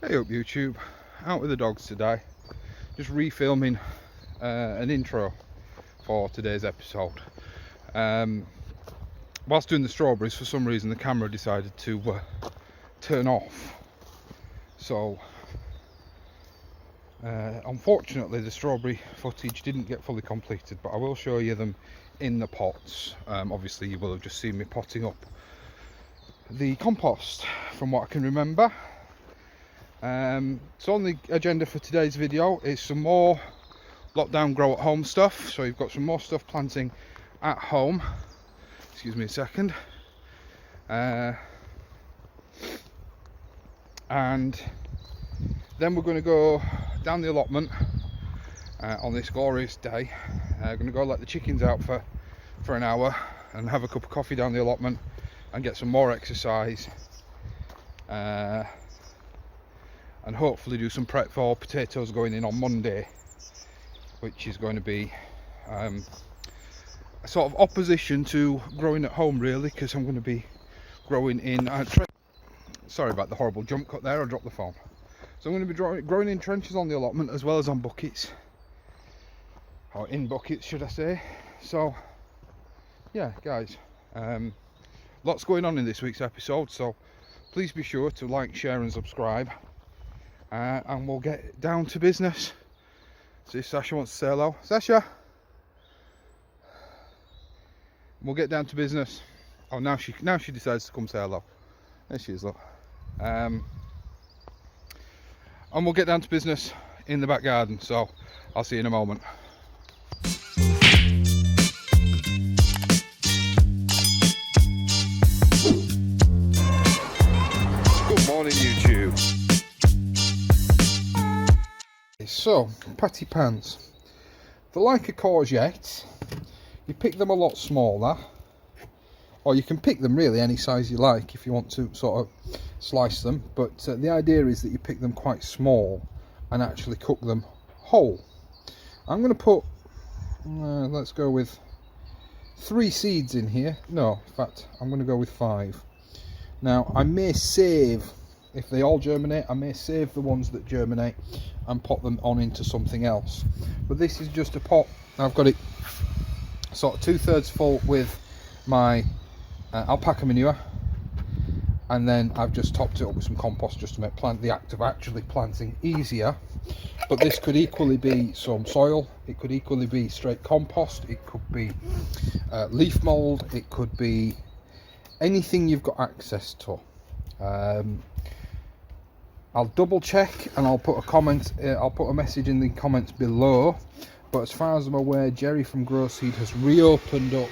Hey up YouTube, out with the dogs today, just refilming an intro for today's episode. Whilst doing the strawberries, for some reason the camera decided to turn off, so unfortunately the strawberry footage didn't get fully completed, but I will show you them in the pots. Obviously you will have just seen me potting up the compost from what I can remember. So on the agenda for today's video is some more lockdown grow at home stuff. So you've got some more stuff planting at home. Excuse me a second. And then we're going to go down the allotment on this glorious day. Going to go let the chickens out for an hour and have a cup of coffee down the allotment and get some more exercise. And hopefully do some prep for potatoes going in on Monday, which is going to be a sort of opposition to growing at home, really, because I'm going to be growing in sorry about the horrible jump cut there, I dropped the phone. So I'm going to be growing in trenches on the allotment as well as on buckets, or in buckets should I say. So yeah guys, lots going on in this week's episode, so please be sure to like, share and subscribe. And we'll get down to business. See if Sasha wants to say hello. Sasha! We'll get down to business. Oh, now she decides to come say hello. There she is, look. And we'll get down to business in the back garden. So I'll see you in a moment. Good morning, YouTube. So, patty pans. They're like a courgette. You pick them a lot smaller, or you can pick them really any size you like if you want to sort of slice them, but the idea is that you pick them quite small and actually cook them whole. I'm going to put, let's go with 3 seeds in here. No, in fact, I'm going to go with 5. Now, I may save, if they all germinate, I may save the ones that germinate and pop them on into something else. But this is just a pot. I've got it sort of 2/3 full with my alpaca manure, and then I've just topped it up with some compost just to make the act of actually planting easier. But this could equally be some soil, it could equally be straight compost, it could be leaf mould, it could be anything you've got access to. I'll double check and I'll put a comment, I'll put a message in the comments below, but as far as I'm aware, Jerry from Grow Seed has reopened up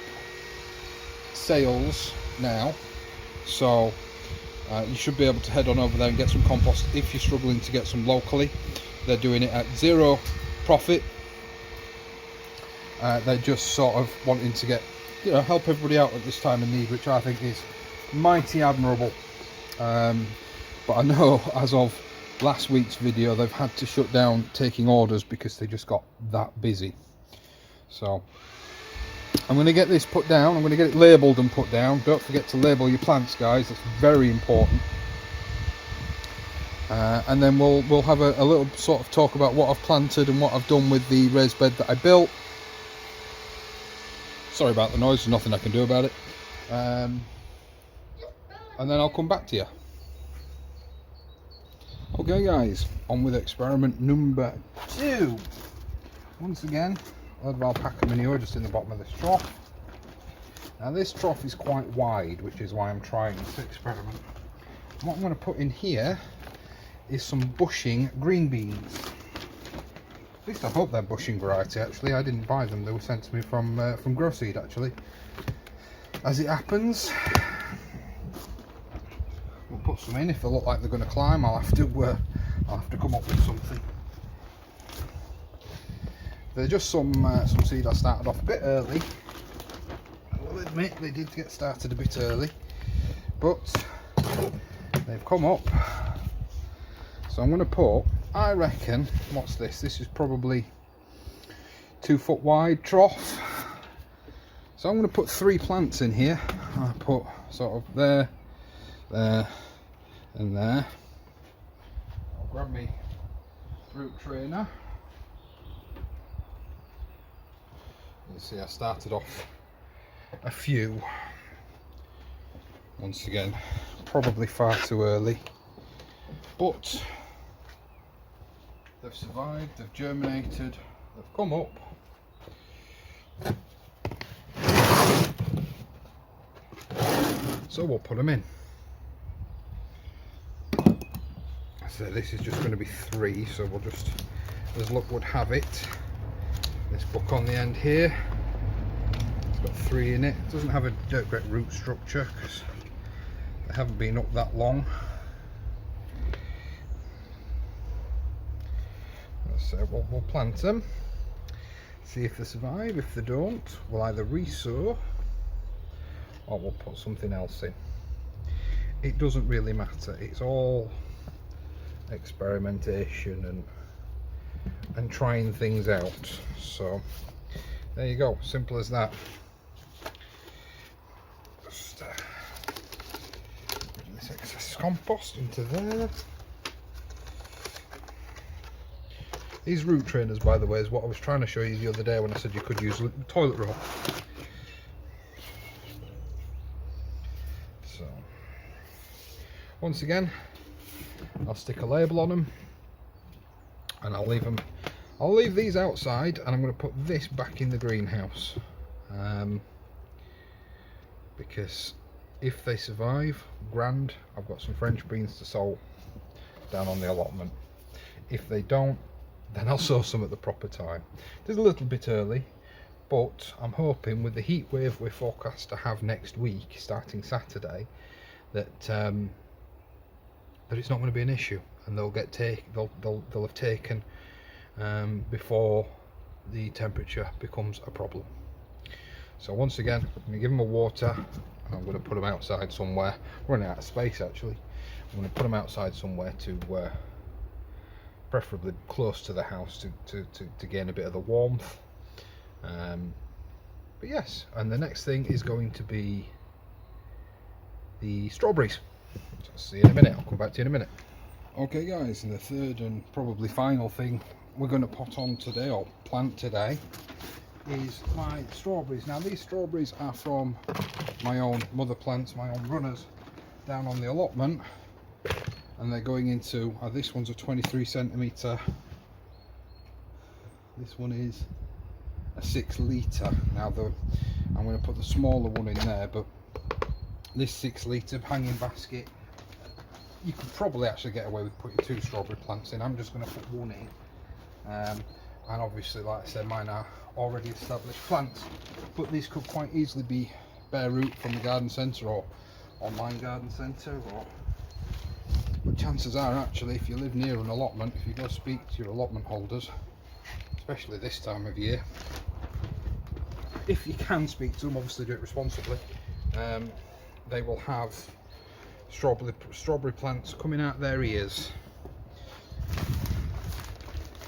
sales now, so you should be able to head on over there and get some compost if you're struggling to get some locally. They're doing it at zero profit. They're just sort of wanting to get, help everybody out at this time of need, which I think is mighty admirable. But I know as of last week's video they've had to shut down taking orders because they just got that busy. So I'm going to get this put down, I'm going to get it labelled and put down. Don't forget to label your plants, guys, that's very important. And then we'll have a little sort of talk about what I've planted and what I've done with the raised bed that I built. Sorry about the noise, there's nothing I can do about it. And then I'll come back to you. Okay guys, on with experiment number 2. Once again, a lot of alpaca manure just in the bottom of this trough. Now this trough is quite wide, which is why I'm trying this experiment. And what I'm going to put in here is some bushing green beans. At least I hope they're bushing variety actually. I didn't buy them, they were sent to me from Grow Seed actually. As it happens, we'll put some in. If they look like they're going to climb, I'll have to come up with something. They're just some seed I started off a bit early. I will admit they did get started a bit early, but they've come up. So I'm going to put, I reckon, what's this? This is probably 2 foot wide trough. So I'm going to put 3 plants in here. I put sort of there, and there. root trainer. You see I started off a few. Once again, probably far too early, but they've survived, they've germinated, they've come up. So we'll put them in. So this is just going to be 3, so we'll just, as luck would have it, this book on the end here, it's got 3 in it. It doesn't have a great root structure because they haven't been up that long. So we'll plant them, see if they survive. If they don't, we'll either resow or we'll put something else in. It doesn't really matter, it's all experimentation and trying things out. So there you go, simple as that. Just put this excess compost into there. These root trainers, by the way, is what I was trying to show you the other day when I said you could use toilet roll. So once again, I'll stick a label on them and I'll leave these outside, and I'm going to put this back in the greenhouse, because if they survive, grand, I've got some French beans to sow down on the allotment. If they don't, then I'll sow some at the proper time. It's a little bit early, but I'm hoping with the heat wave we're forecast to have next week, starting Saturday, that that it's not going to be an issue, and they'll have taken before the temperature becomes a problem. So once again, I'm going to give them a water, and I'm going to put them outside somewhere. We're running out of space actually. I'm going to put them outside somewhere to preferably close to the house to gain a bit of the warmth. But yes, and the next thing is going to be the strawberries. So I'll see you in a minute. I'll come back to you in a minute. Okay guys, and the third and probably final thing we're going to pot on today, or plant today, is my strawberries. Now these strawberries are from my own mother plants, my own runners down on the allotment, and they're going into, this one's a 23 centimetre, this one is a 6 litre. Now I'm going to put the smaller one in there, but this 6 litre hanging basket, you could probably actually get away with putting 2 strawberry plants in. I'm just going to put 1 in, and obviously, like I said, mine are already established plants, but these could quite easily be bare root from the garden centre or online garden centre, but chances are, actually, if you live near an allotment, if you go speak to your allotment holders, especially this time of year, if you can speak to them, obviously do it responsibly, they will have strawberry plants coming out their ears.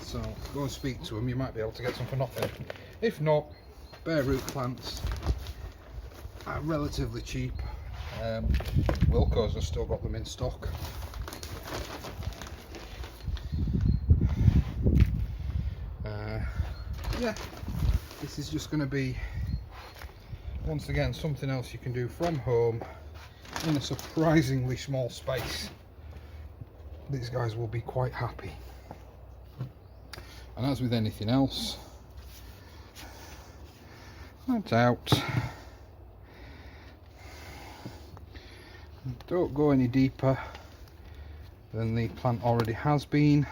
So go and speak to them, you might be able to get some for nothing. If not, bare root plants are relatively cheap. Wilco's have still got them in stock. Yeah, this is just going to be, once again, something else you can do from home in a surprisingly small space. These guys will be quite happy. And as with anything else, I doubt, don't go any deeper than the plant already has been.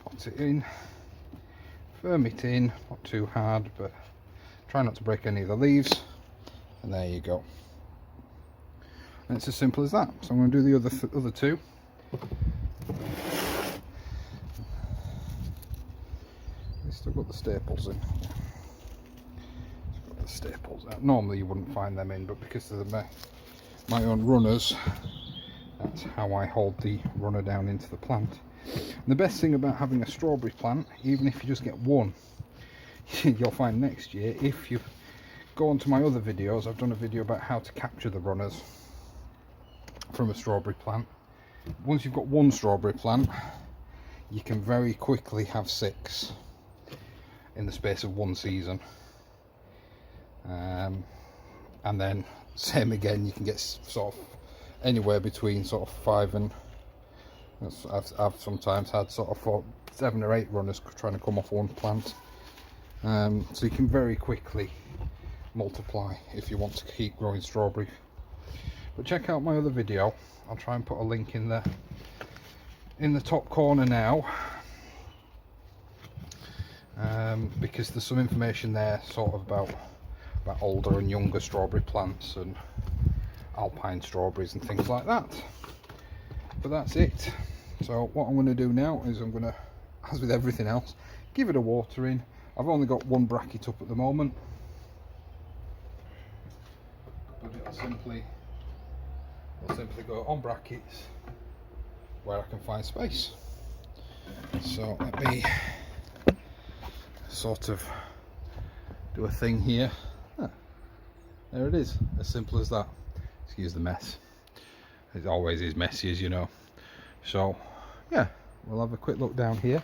Pot it in, firm it in, not too hard, but try not to break any of the leaves, and there you go. And it's as simple as that. So I'm going to do the other 2. It's still got the staples in. It's got the staples out. Normally you wouldn't find them in, but because of my own runners, that's how I hold the runner down into the plant. And the best thing about having a strawberry plant, even if you just get 1, you'll find next year, if you go onto my other videos, I've done a video about how to capture the runners from a strawberry plant. Once you've got 1 strawberry plant, you can very quickly have 6 in the space of 1 season. And then same again, you can get sort of anywhere between sort of 5 and I've sometimes had sort of 7 or 8 runners trying to come off one plant. So you can very quickly multiply if you want to keep growing strawberry. But check out my other video. I'll try and put a link in the top corner now, because there's some information there sort of about older and younger strawberry plants and alpine strawberries and things like that. But that's it. So what I'm going to do now is I'm going to, as with everything else, give it a watering. I've only got 1 bracket up at the moment, but it'll simply go on brackets where I can find space. So let me sort of do a thing here. There it is, as simple as that. Excuse the mess, it always is messy, as you know. So yeah, we'll have a quick look down here.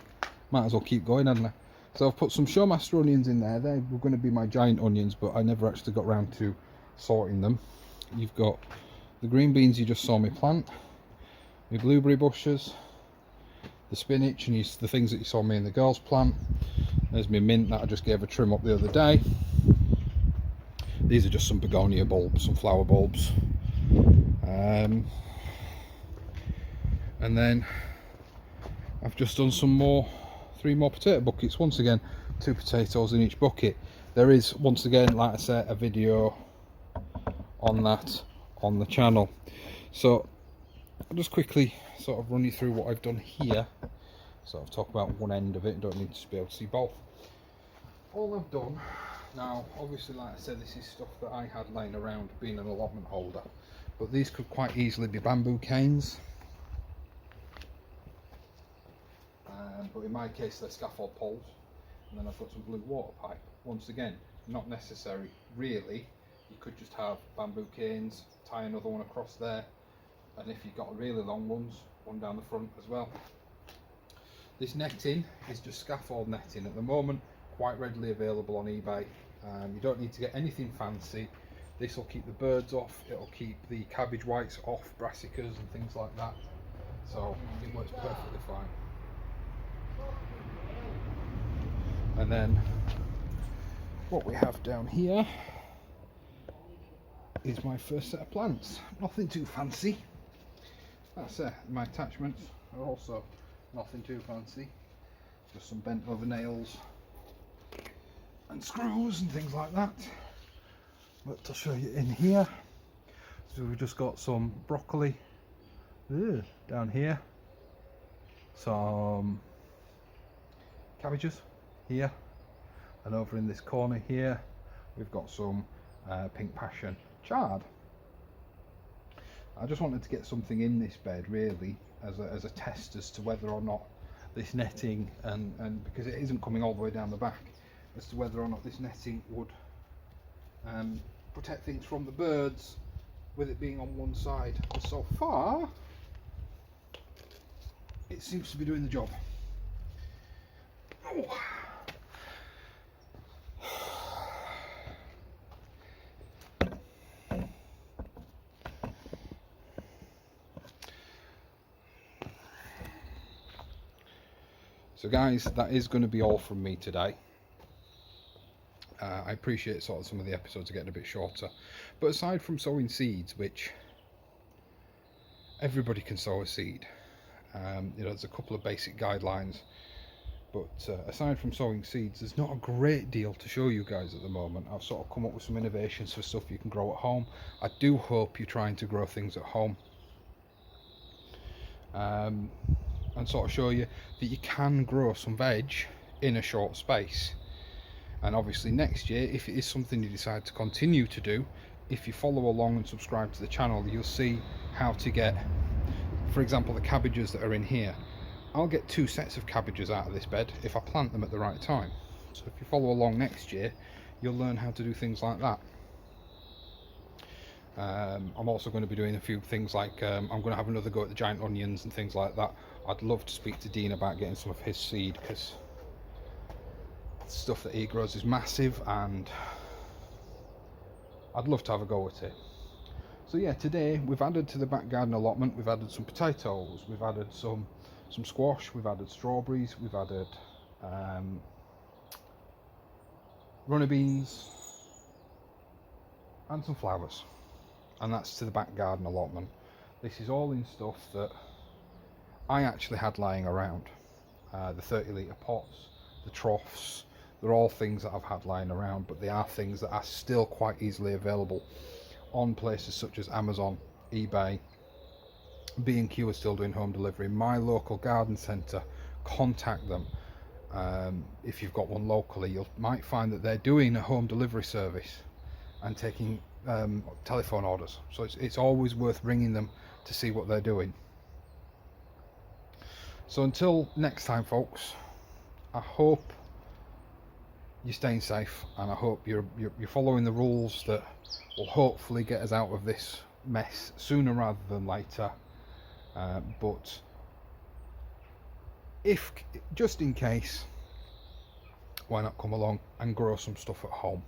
Might as well keep going, hadn't I? So I've put some Showmaster onions in there. They were going to be my giant onions, but I never actually got around to sorting them. You've got the green beans you just saw me plant, the blueberry bushes, the spinach, and the things that you saw me and the girls plant. There's my mint that I just gave a trim up the other day. These are just some begonia bulbs, some flower bulbs. And then I've just done 3 more potato buckets. Once again, 2 potatoes in each bucket. There is, once again, like I said, a video on that on the channel. So I'll just quickly sort of run you through what I've done here. So I'll talk about one end of it, don't need to be able to see both. All I've done now, obviously, like I said, this is stuff that I had laying around being an allotment holder, but these could quite easily be bamboo canes. But in my case they're scaffold poles, and then I've got some blue water pipe. Once again, not necessary really. You could just have bamboo canes, tie another one across there, and if you've got really long ones, one down the front as well. This netting is just scaffold netting at the moment, quite readily available on eBay. You don't need to get anything fancy. This will keep the birds off, it'll keep the cabbage whites off, brassicas and things like that. So it works perfectly fine. And then what we have down here is my first set of plants. Nothing too fancy. That's it. My attachments are also nothing too fancy. Just some bent over nails and screws and things like that. But I'll show you in here. So we've just got some broccoli down here, some cabbages here, and over in this corner here we've got some pink passion chard. I just wanted to get something in this bed really as a test as to whether or not this netting, and because it isn't coming all the way down the back, as to whether or not this netting would protect things from the birds with it being on one side. And so far it seems to be doing the job. Oh. So guys, that is going to be all from me today. I appreciate sort of some of the episodes are getting a bit shorter, but aside from sowing seeds, which everybody can sow a seed, you know, there's a couple of basic guidelines, but aside from sowing seeds, there's not a great deal to show you guys at the moment. I've sort of come up with some innovations for stuff you can grow at home. I do hope you're trying to grow things at home, and sort of show you that you can grow some veg in a short space. And obviously next year, if it is something you decide to continue to do, if you follow along and subscribe to the channel, you'll see how to get, for example, the cabbages that are in here. I'll get 2 sets of cabbages out of this bed if I plant them at the right time. So if you follow along next year, you'll learn how to do things like that. I'm also going to be doing a few things like I'm going to have another go at the giant onions and things like that. I'd love to speak to Dean about getting some of his seed, because the stuff that he grows is massive and I'd love to have a go at it. So yeah, today we've added to the back garden allotment, we've added some potatoes, we've added some squash, we've added strawberries, we've added runner beans and some flowers, and that's to the back garden allotment. This is all in stuff that I actually had lying around. The 30-litre pots, the troughs, they're all things that I've had lying around, but they are things that are still quite easily available on places such as Amazon, eBay. B&Q are still doing home delivery. My local garden centre, contact them. If you've got one locally, you might find that they're doing a home delivery service and taking telephone orders, so it's always worth ringing them to see what they're doing. So until next time, folks, I hope you're staying safe, and I hope you're following the rules that will hopefully get us out of this mess sooner rather than later. But if just in case, why not come along and grow some stuff at home?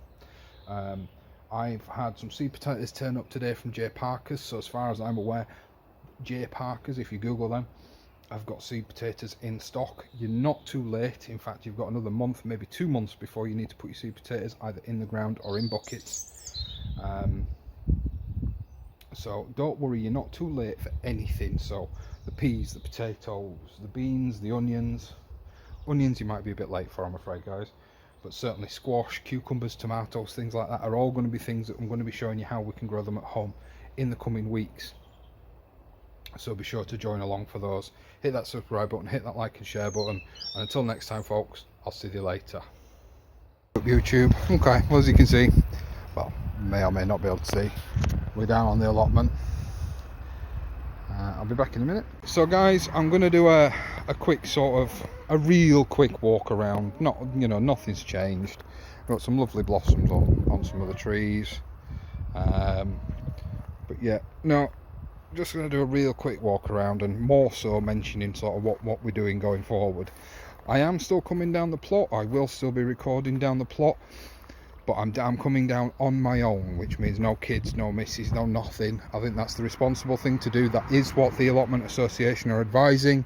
I've had some seed potatoes turn up today from J Parker's, so as far as I'm aware, J Parker's, if you Google them, I've got seed potatoes in stock. You're not too late. In fact, you've got another month, maybe 2 months before you need to put your seed potatoes either in the ground or in buckets. So don't worry, you're not too late for anything. So the peas, the potatoes, the beans, the onions you might be a bit late for, I'm afraid, guys, but certainly squash, cucumbers, tomatoes, things like that are all going to be things that I'm going to be showing you how we can grow them at home in the coming weeks. So be sure to join along for those. Hit that subscribe button, hit that like and share button, and until next time, folks, I'll see you later. YouTube. Okay, well, as you can see, well, may or may not be able to see, we're down on the allotment. I'll be back in a minute. So guys, I'm going to do a quick a real quick walk around. Not, you know, nothing's changed. Got some lovely blossoms on some of the trees, but yeah, no, just going to do a real quick walk around, and more so mentioning sort of what we're doing going forward. I am still coming down the plot. I will still be recording down the plot, but I'm coming down on my own, which means no kids, no missus, no nothing. I think that's the responsible thing to do. That is what the Allotment Association are advising.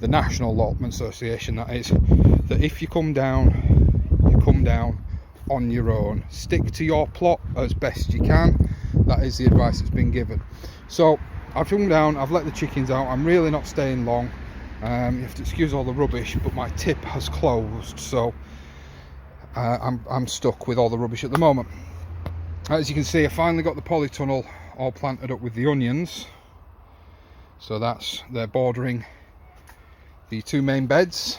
The National Allotment Association, that is, that if you come down on your own. Stick to your plot as best you can. That is the advice that's been given. So I've come down, I've let the chickens out. I'm really not staying long. You have to excuse all the rubbish, but my tip has closed, so I'm stuck with all the rubbish at the moment. As you can see, I finally got the polytunnel all planted up with the onions, so they're bordering the two main beds.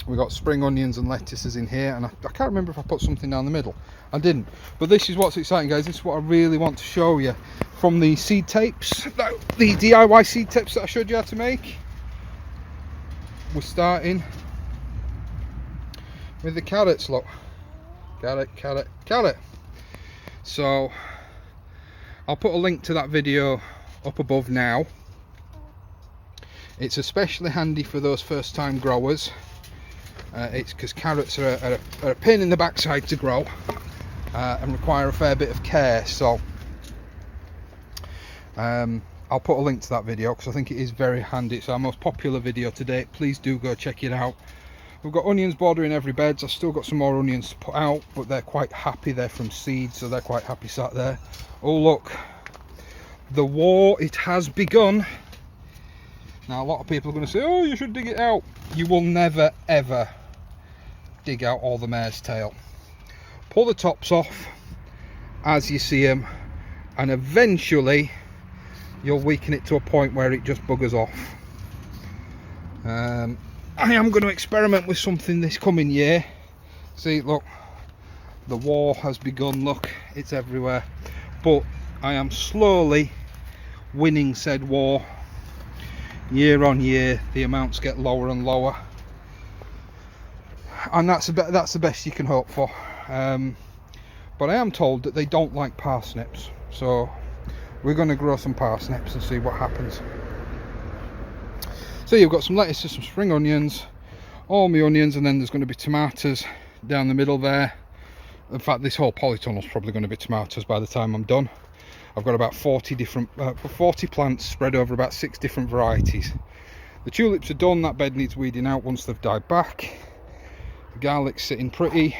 We got spring onions and lettuces in here, and I can't remember if I put something down the middle. I didn't, but this is what's exciting, guys. This is what I really want to show you from the seed tapes, the DIY seed tapes that I showed you how to make. We're starting with the carrots. Look, carrot. So I'll put a link to that video up above now. It's especially handy for those first time growers. It's because carrots are a pain in the backside to grow and require a fair bit of care. So I'll put a link to that video because I think it is very handy. It's our most popular video to date. Please do go check it out. We've got onions bordering every bed. I've still got some more onions to put out, but they're quite happy. They're from seed, so they're quite happy sat there. Oh look, the war, it has begun. Now a lot of people are going to say, oh, you should dig it out. You will never ever dig out all the mare's tail. Pull the tops off as you see them, and eventually you'll weaken it to a point where it just buggers off. I am going to experiment with something this coming year. See, look, the war has begun. Look, it's everywhere, but I am slowly winning said war. Year on year the amounts get lower and lower, and that's the best you can hope for. but I am told that they don't like parsnips, so we're going to grow some parsnips and see what happens. So you've got some lettuces, some spring onions, all my onions, and then there's going to be tomatoes down the middle there. In fact, this whole polytunnel is probably going to be tomatoes by the time I'm done. I've got about 40 plants spread over about 6 different varieties. The tulips are done. That bed needs weeding out once they've died back. The garlic's sitting pretty.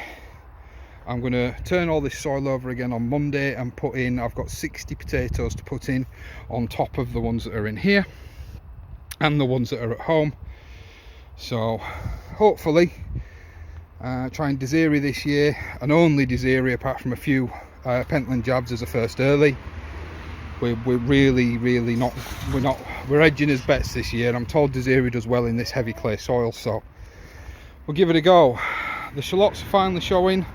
I'm going to turn all this soil over again on Monday and put in, I've got 60 potatoes to put in on top of the ones that are in here and the ones that are at home. So hopefully trying Desiree this year, and only Desiree apart from a few Pentland jabs as a first early. We're really not, we're edging his bets this year. I'm told Desiree does well in this heavy clay soil, so we'll give it a go. The shallots are finally showing.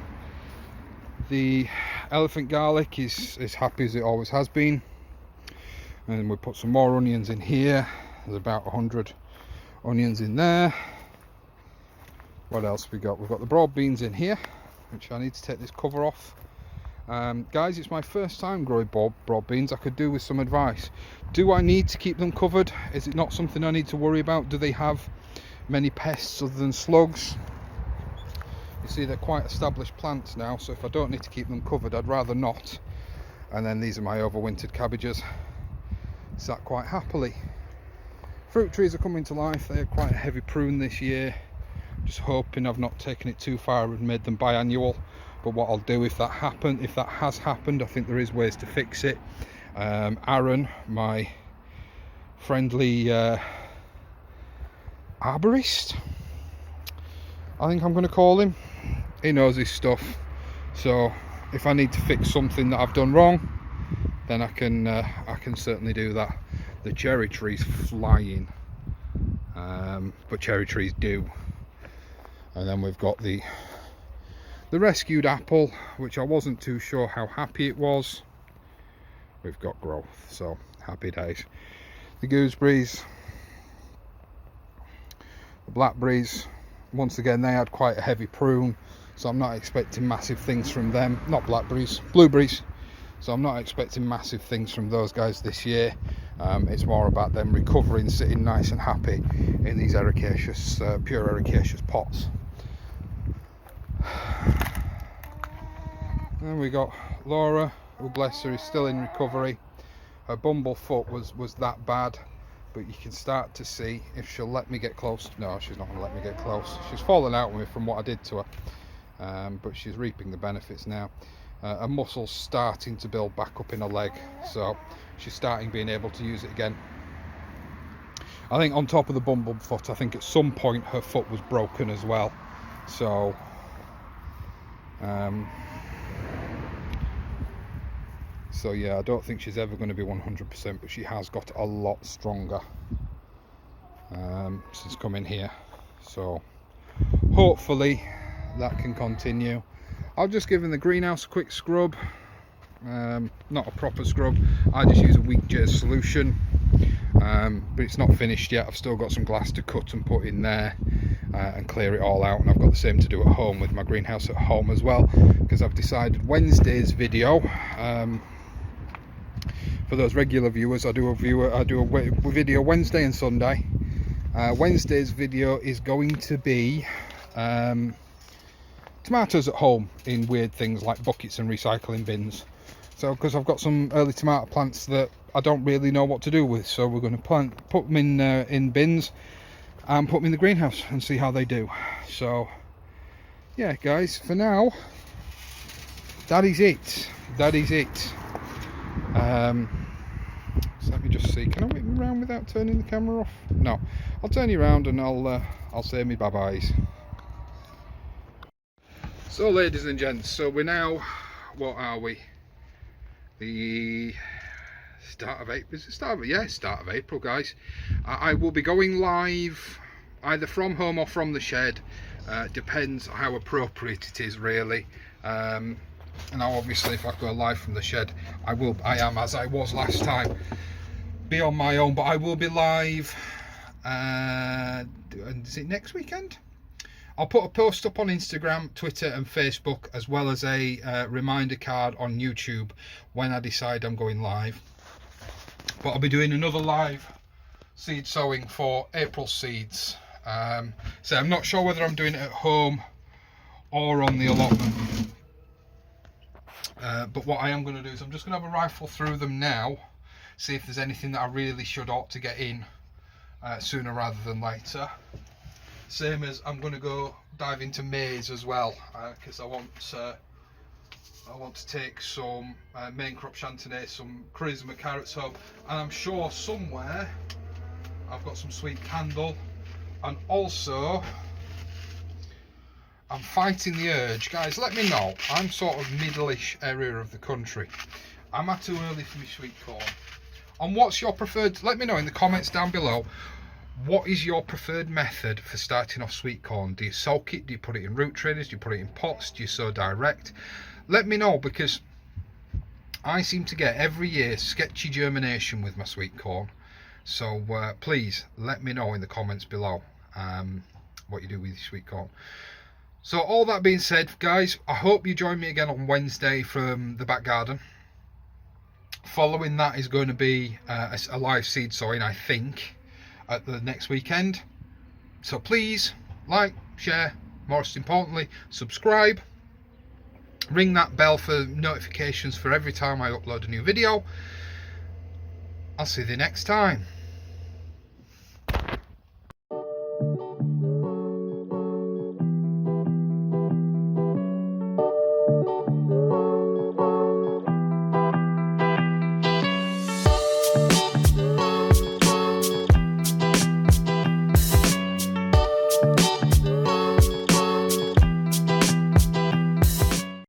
The elephant garlic is as happy as it always has been, and we put some more onions in here. There's about 100 onions in there. What else we got? We've got the broad beans in here, which I need to take this cover off. Guys, it's my first time growing broad beans. I could do with some advice. Do I need to keep them covered? Is it not something I need to worry about? Do they have many pests other than slugs? You see, they're quite established plants now, so if I don't need to keep them covered, I'd rather not. And then these are my overwintered cabbages, sat quite happily. Fruit trees are coming to life. They had quite a heavy prune this year. Just hoping I've not taken it too far and made them biannual. But what I'll do if that has happened, I think there is ways to fix it. Aaron, my friendly arborist, I think I'm going to call him. He knows his stuff. So if I need to fix something that I've done wrong, then I can certainly do that. The cherry tree's flying, but cherry trees do. And then we've got the rescued apple, which I wasn't too sure how happy it was. We've got growth, so happy days. The gooseberries, the blackberries, once again they had quite a heavy prune, so I'm not expecting massive things from them. Not blackberries, blueberries. So I'm not expecting massive things from those guys this year. It's more about them recovering, sitting nice and happy in these ericaceous, pure ericaceous pots. Then we got Laura, who bless her is still in recovery. Her bumblefoot was that bad, but you can start to see if she'll let me get close. No, she's not going to let me get close. She's fallen out with me from what I did to her, but she's reaping the benefits now. Her muscle's starting to build back up in her leg, so she's starting being able to use it again. I think on top of the bumblefoot, I think at some point her foot was broken as well. So yeah, I don't think she's ever going to be 100%, but she has got a lot stronger since coming here. So hopefully that can continue. I've just given the greenhouse a quick scrub, not a proper scrub. I just use a weak jazz solution, but it's not finished yet. I've still got some glass to cut and put in there and clear it all out, and I've got the same to do at home with my greenhouse at home as well, because I've decided Wednesday's video, for those regular viewers, I do a video Wednesday and Sunday. Wednesday's video is going to be tomatoes at home in weird things like buckets and recycling bins. So because I've got some early tomato plants that I don't really know what to do with, so we're going to put them in bins and put them in the greenhouse and see how they do. So yeah guys, for now that is it. So let me just see, can I whip me around without turning the camera off? No, I'll turn you around and I'll say me bye byes. So ladies and gents, so we're now, what are we, the start of April? Is it start of, yeah, start of April guys. I will be going live either from home or from the shed, depends how appropriate it is really. And now obviously if I go live from the shed, I am, as I was last time, be on my own, but I will be live, is it next weekend? I'll put a post up on Instagram, Twitter and Facebook, as well as a reminder card on YouTube when I decide I'm going live. But I'll be doing another live seed sowing for April seeds. So I'm not sure whether I'm doing it at home or on the allotment. But what I am going to do is I'm just going to have a rifle through them now, see if there's anything that I really ought to get in sooner rather than later. Same as I'm going to go dive into maize as well, because I want to take some main crop chantenay, some charisma carrots home, and I'm sure somewhere I've got some sweet candle. And also I'm fighting the urge, guys, let me know, I'm sort of middle-ish area of the country, am I too early for my sweet corn? And what's your preferred, let me know in the comments down below, what is your preferred method for starting off sweet corn? Do you soak it, do you put it in root trainers, do you put it in pots, do you sow direct? Let me know, because I seem to get every year sketchy germination with my sweet corn. So please let me know in the comments below what you do with your sweet corn. So all that being said, guys, I hope you join me again on Wednesday from the back garden. Following that is going to be a live seed sowing, I think, at the next weekend. So please like, share, most importantly subscribe, ring that bell for notifications for every time I upload a new video. I'll see you next time.